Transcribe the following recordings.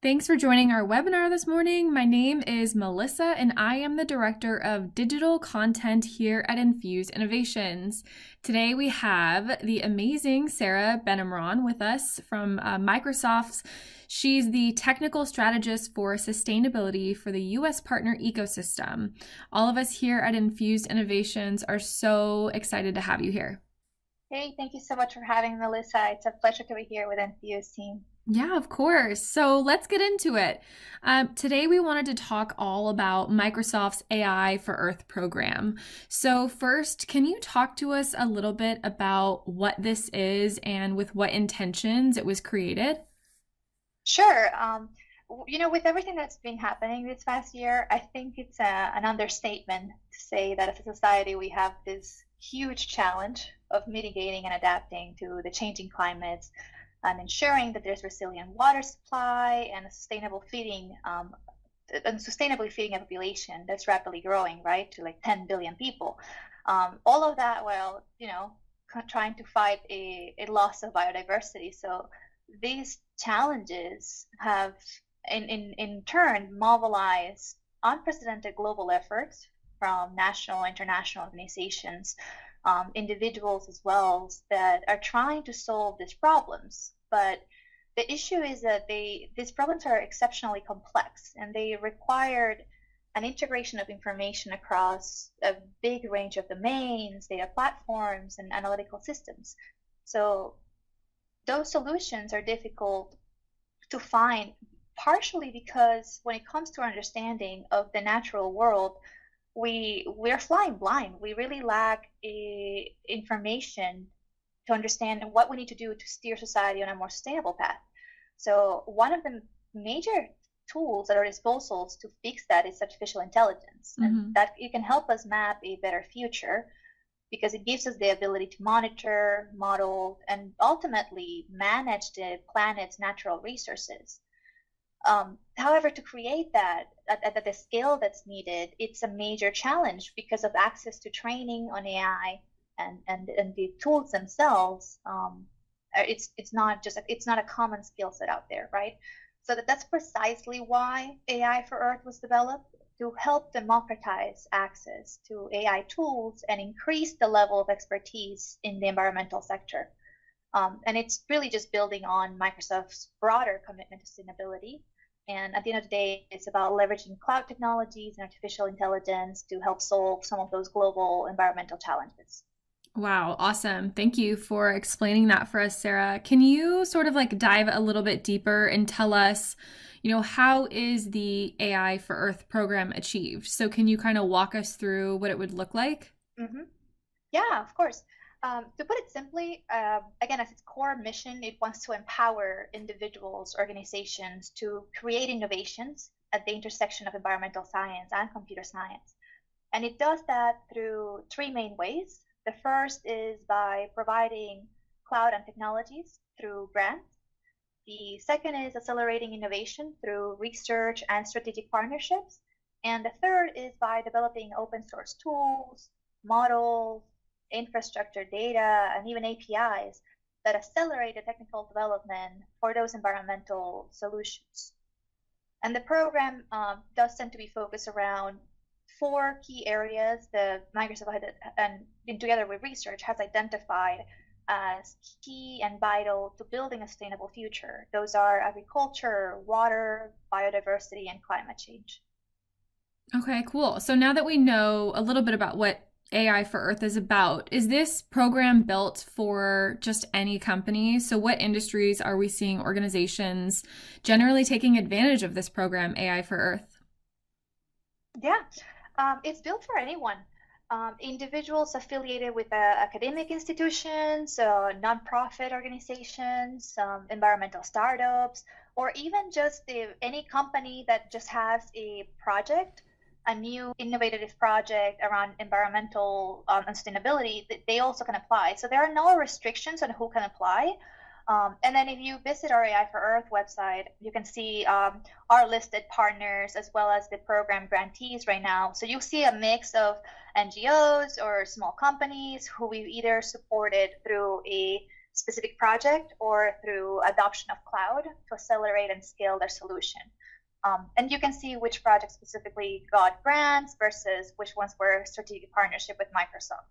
Thanks for joining our webinar this morning. My name is Melissa, and I am the Director of Digital Content here at Infused Innovations. Today we have the amazing Sarah Benhamron with us from Microsoft's. She's the Technical Strategist for Sustainability for the U.S. Partner Ecosystem. All of us here at Infused Innovations are so excited to have you here. Hey, thank you so much for having me, Melissa. It's a pleasure to be here with Infused team. Yeah, of course. So let's get into it. Today we wanted to talk all about Microsoft's AI for Earth program. So first, can you talk to us a little bit about what this is and with what intentions it was created? Sure. With everything that's been happening this past year, I think it's an understatement to say that as a society we have this huge challenge of mitigating and adapting to the changing climates and ensuring that there's resilient water supply and a sustainably feeding a population that's rapidly growing, right, to like 10 billion people. All of that while, trying to fight a loss of biodiversity. So these challenges have, in turn, mobilized unprecedented global efforts from national, international organizations, individuals as well, that are trying to solve these problems. But the issue is that these problems are exceptionally complex, and they required an integration of information across a big range of domains, data platforms, and analytical systems. So those solutions are difficult to find, partially because when it comes to our understanding of the natural world, we're flying blind. We really lack information to understand what we need to do to steer society on a more sustainable path. So one of the major tools at our disposals to fix that is artificial intelligence, and that it can help us map a better future because it gives us the ability to monitor, model, and ultimately manage the planet's natural resources. However, to create that at the scale that's needed, it's a major challenge because of access to training on AI and the tools themselves. It's not a common skill set out there, right? So that's precisely why AI for Earth was developed, to help democratize access to AI tools and increase the level of expertise in the environmental sector. And it's really just building on Microsoft's broader commitment to sustainability. And at the end of the day, it's about leveraging cloud technologies and artificial intelligence to help solve some of those global environmental challenges. Wow, awesome. Thank you for explaining that for us, Sarah. Can you sort of like dive a little bit deeper and tell us, how is the AI for Earth program achieved? So can you kind of walk us through what it would look like? Mm-hmm. Yeah, of course. To put it simply, again, as its core mission, it wants to empower individuals, organizations to create innovations at the intersection of environmental science and computer science. And it does that through three main ways. The first is by providing cloud and technologies through grants. The second is accelerating innovation through research and strategic partnerships. And the third is by developing open source tools, models, infrastructure, data, and even APIs that accelerate the technical development for those environmental solutions. And the program does tend to be focused around four key areas that Microsoft and together with research has identified as key and vital to building a sustainable future. Those are agriculture, water, biodiversity, and climate change. Okay, cool. So now that we know a little bit about what AI for Earth is about, is this program built for just any company? So what industries are we seeing organizations generally taking advantage of this program, AI for Earth? Yeah, it's built for anyone. Individuals affiliated with academic institutions, nonprofit organizations, environmental startups, or even just any company that just has a project, a new innovative project around environmental and sustainability, they also can apply. So there are no restrictions on who can apply. And then if you visit our AI for Earth website, you can see our listed partners as well as the program grantees right now. So you'll see a mix of NGOs or small companies who we've either supported through a specific project or through adoption of cloud to accelerate and scale their solution. And you can see which projects specifically got grants versus which ones were strategic partnership with Microsoft.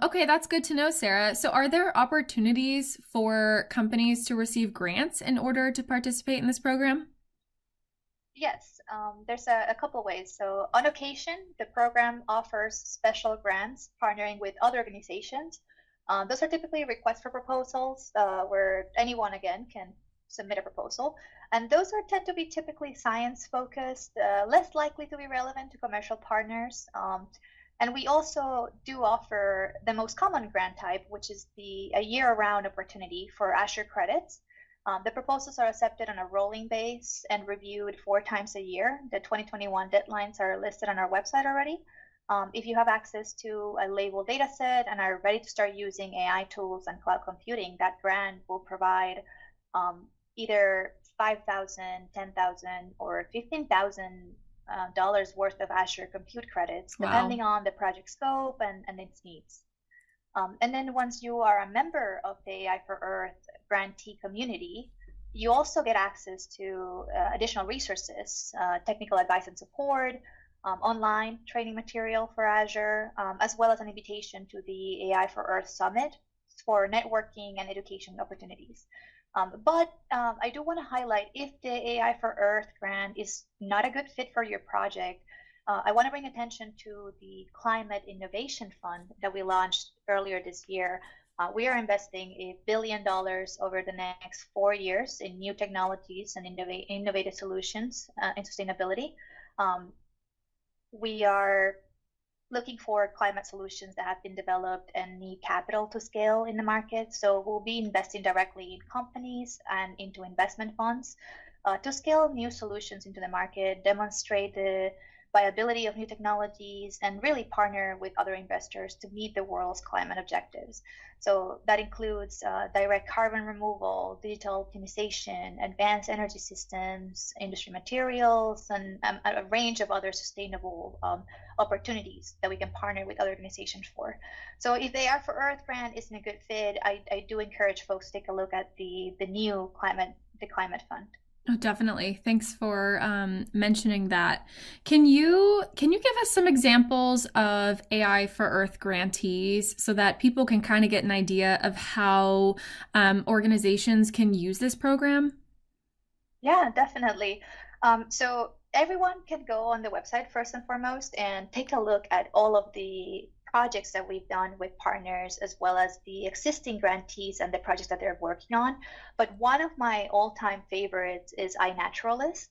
Okay, that's good to know, Sarah. So are there opportunities for companies to receive grants in order to participate in this program? Yes, there's a couple ways. So on occasion, the program offers special grants partnering with other organizations. Those are typically requests for proposals where anyone, again, can submit a proposal. And those tend to be typically science focused, less likely to be relevant to commercial partners. And we also do offer the most common grant type, which is a year-round opportunity for Azure credits. The proposals are accepted on a rolling base and reviewed 4 times a year. The 2021 deadlines are listed on our website already. If you have access to a labeled data set and are ready to start using AI tools and cloud computing, that grant will provide either $5,000, $10,000, or $15,000 worth of Azure compute credits, depending on the project scope and its needs. And then once you are a member of the AI for Earth grantee community, you also get access to additional resources, technical advice and support, online training material for Azure, as well as an invitation to the AI for Earth Summit for networking and education opportunities. But I do want to highlight, if the AI for Earth grant is not a good fit for your project, I want to bring attention to the Climate Innovation Fund that we launched earlier this year. We are investing $1 billion over the next 4 years in new technologies and innovative solutions in sustainability. We are looking for climate solutions that have been developed and need capital to scale in the market. So we'll be investing directly in companies and into investment funds to scale new solutions into the market, demonstrate the viability of new technologies, and really partner with other investors to meet the world's climate objectives. So that includes direct carbon removal, digital optimization, advanced energy systems, industry materials, and a range of other sustainable opportunities that we can partner with other organizations for. So if the AI for Earth grant isn't a good fit, I do encourage folks to take a look at the new climate fund. Oh, definitely. Thanks for mentioning that. Can you give us some examples of AI for Earth grantees so that people can kind of get an idea of how organizations can use this program? Yeah, definitely. So everyone can go on the website first and foremost and take a look at all of the projects that we've done with partners, as well as the existing grantees and the projects that they're working on. But one of my all-time favorites is Inaturalist.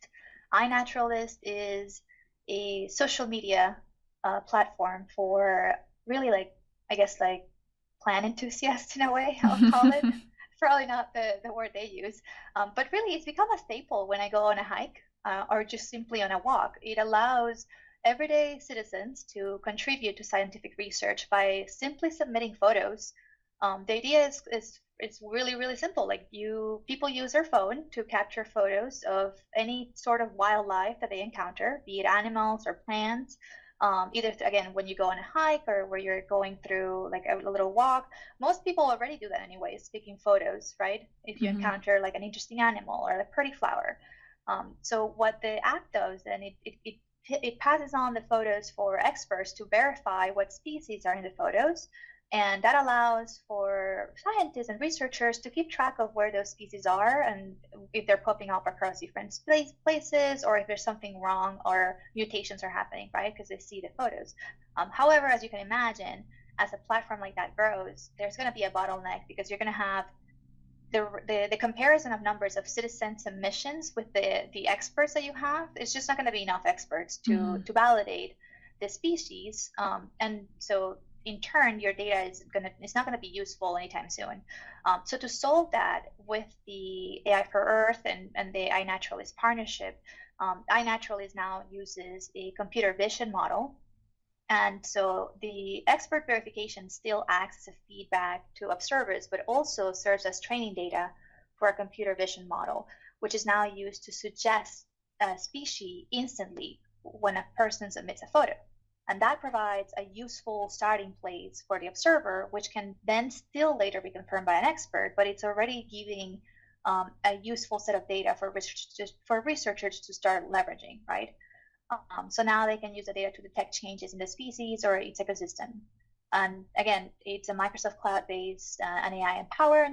Inaturalist is a social media platform for really, like, I guess, like plant enthusiasts in a way, I'll call it. Probably not the word they use, but really it's become a staple when I go on a hike or just simply on a walk. It allows everyday citizens to contribute to scientific research by simply submitting photos. The idea is really, really simple. Like, people use their phone to capture photos of any sort of wildlife that they encounter, be it animals or plants. Either again, when you go on a hike or where you're going through like a little walk. Most people already do that anyways, taking photos, right? If you encounter like an interesting animal or a pretty flower. So what the app does, and it passes on the photos for experts to verify what species are in the photos. And that allows for scientists and researchers to keep track of where those species are and if they're popping up across different places, or if there's something wrong or mutations are happening, right? Because they see the photos. However, as you can imagine, as a platform like that grows, there's going to be a bottleneck, because you're going to have the comparison of numbers of citizen submissions with the experts that you have. It's just not going to be enough experts to validate the species. And so in turn, your data is not going to be useful anytime soon. So to solve that with the AI for Earth and the iNaturalist partnership, iNaturalist now uses a computer vision model. And so the expert verification still acts as a feedback to observers, but also serves as training data for a computer vision model, which is now used to suggest a species instantly when a person submits a photo. And that provides a useful starting place for the observer, which can then still later be confirmed by an expert, but it's already giving a useful set of data for researchers to start leveraging, right? So now they can use the data to detect changes in the species or its ecosystem. And again, it's a Microsoft Cloud-based and AI-empowered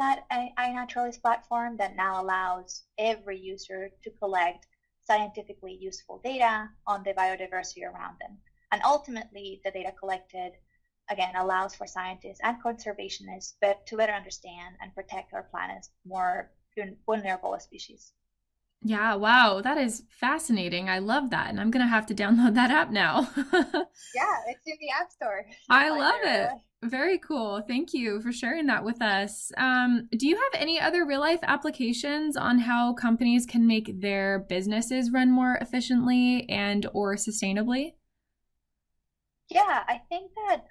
Inaturalist platform that now allows every user to collect scientifically useful data on the biodiversity around them. And ultimately, the data collected, again, allows for scientists and conservationists to better understand and protect our planet's more vulnerable species. Yeah, wow, that is fascinating. I love that. And I'm going to have to download that app now. Yeah, it's in the App Store. I love it. Very cool. Thank you for sharing that with us. Do you have any other real life applications on how companies can make their businesses run more efficiently and or sustainably? Yeah, I think that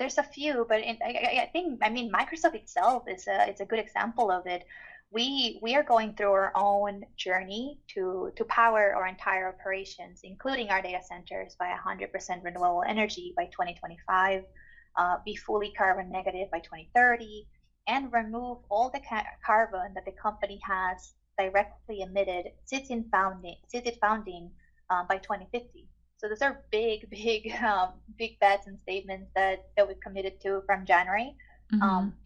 there's a few, but I think Microsoft itself is a good example of it. We are going through our own journey to power our entire operations, including our data centers, by 100% renewable energy by 2025, be fully carbon negative by 2030, and remove all the carbon that the company has directly emitted since its founding by 2050. So those are big, big bets and statements that we've committed to from January.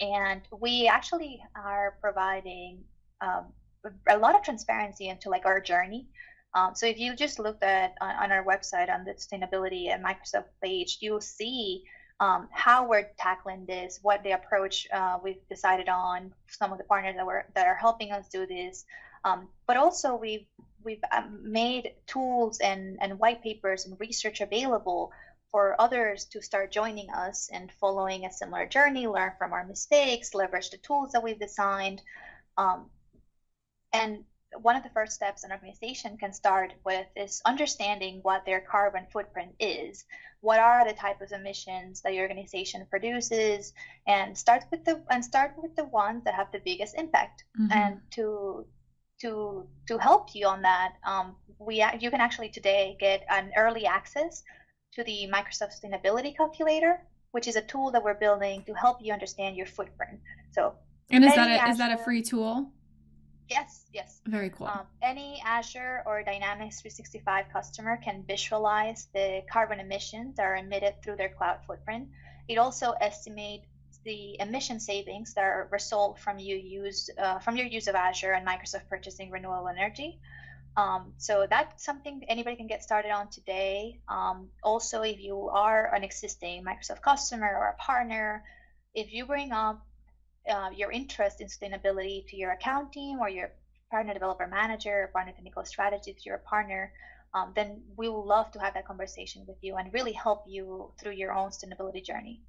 And we actually are providing a lot of transparency into like our journey. So if you just looked at on our website on the sustainability and Microsoft page, you'll see how we're tackling this, what the approach we've decided on, some of the partners that are helping us do this. But also we've made tools and white papers and research available for others to start joining us and following a similar journey, learn from our mistakes, leverage the tools that we've designed. And one of the first steps an organization can start with is understanding what their carbon footprint is. What are the type of emissions that your organization produces, and start with the ones that have the biggest impact. And to help you on that, you can actually today get an early access to the Microsoft Sustainability Calculator, which is a tool that we're building to help you understand your footprint. So, and is that a free tool? Yes. Very cool. Any Azure or Dynamics 365 customer can visualize the carbon emissions that are emitted through their cloud footprint. It also estimates the emission savings that are result from your use of Azure and Microsoft purchasing renewable energy. So that's something anybody can get started on today. Also, if you are an existing Microsoft customer or a partner, if you bring up your interest in sustainability to your account team or your partner developer manager or partner technical strategist, your partner, then we would love to have that conversation with you and really help you through your own sustainability journey.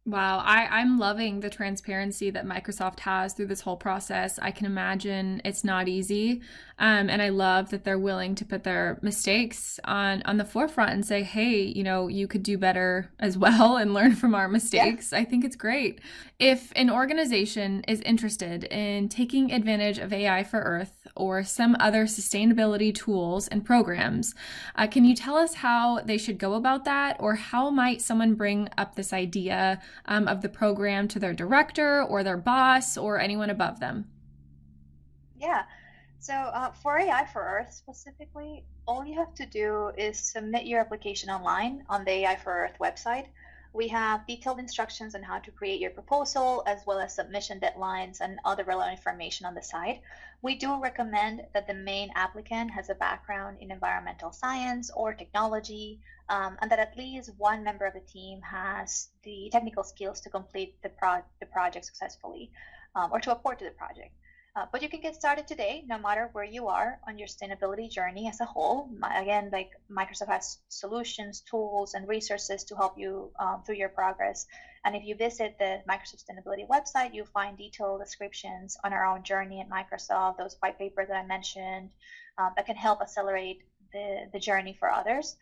Wow, I'm loving the transparency that Microsoft has through this whole process. I can imagine it's not easy. And I love that they're willing to put their mistakes on the forefront and say, hey, you could do better as well and learn from our mistakes. Yeah. I think it's great. If an organization is interested in taking advantage of AI for Earth or some other sustainability tools and programs, can you tell us how they should go about that? Or how might someone bring up this idea of the program to their director or their boss or anyone above them? Yeah. So for AI for Earth specifically, all you have to do is submit your application online on the AI for Earth website. We have detailed instructions on how to create your proposal, as well as submission deadlines and other relevant information on the site. We do recommend that the main applicant has a background in environmental science or technology, and that at least one member of the team has the technical skills to complete the project successfully, or to report to the project. But you can get started today, no matter where you are on your sustainability journey as a whole. Again, like Microsoft has solutions, tools, and resources to help you through your progress. And if you visit the Microsoft Sustainability website, you'll find detailed descriptions on our own journey at Microsoft, those white papers that I mentioned, that can help accelerate the journey for others.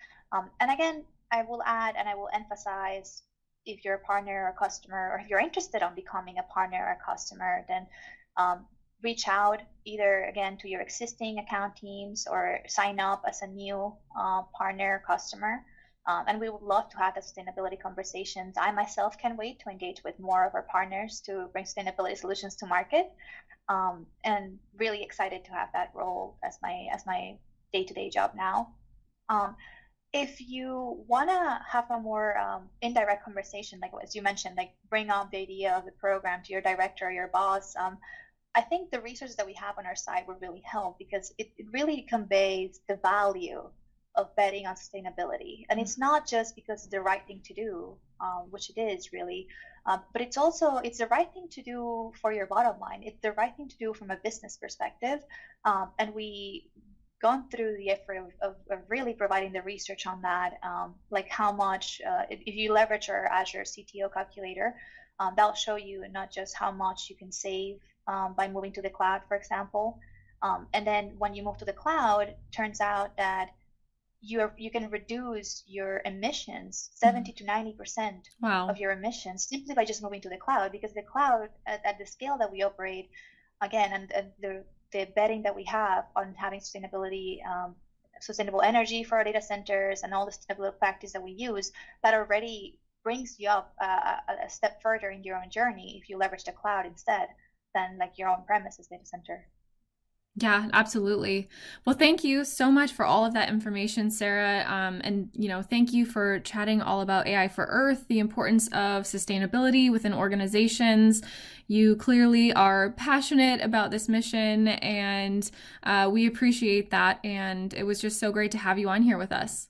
And again, I will add and I will emphasize, if you're a partner or customer, or if you're interested in becoming a partner or a customer, then reach out either again to your existing account teams or sign up as a new partner or customer. And we would love to have the sustainability conversations. I myself can't wait to engage with more of our partners to bring sustainability solutions to market, and really excited to have that role as my day-to-day job now. If you want to have a more indirect conversation, like as you mentioned, like bring up the idea of the program to your director or your boss, I think the resources that we have on our site would really help, because it really conveys the value of betting on sustainability. And it's not just because it's the right thing to do, which it is really, but it's the right thing to do for your bottom line. It's the right thing to do from a business perspective. And we gone through the effort of really providing the research on that, like how much, if you leverage our Azure CTO calculator, that'll show you not just how much you can save by moving to the cloud, for example. And then when you move to the cloud, turns out that you can reduce your emissions 70 to 90% Wow. of your emissions simply by just moving to the cloud, because the cloud at the scale that we operate, again, and the betting that we have on having sustainability, sustainable energy for our data centers and all the sustainability practice that we use, that already brings you up a step further in your own journey if you leverage the cloud instead than like your own premises data center. Yeah, absolutely. Well, thank you so much for all of that information, Sarah. And, thank you for chatting all about AI for Earth, the importance of sustainability within organizations. You clearly are passionate about this mission, and we appreciate that. And it was just so great to have you on here with us.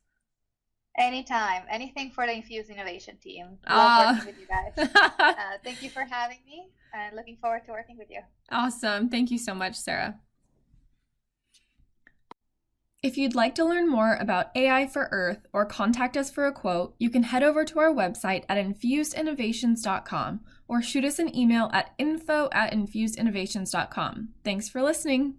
Anytime, anything for the Infused Innovation team. Love working with you guys. Thank you for having me, and looking forward to working with you. Awesome. Thank you so much, Sarah. If you'd like to learn more about AI for Earth or contact us for a quote, you can head over to our website at infusedinnovations.com or shoot us an email at info@infusedinnovations.com. Thanks for listening.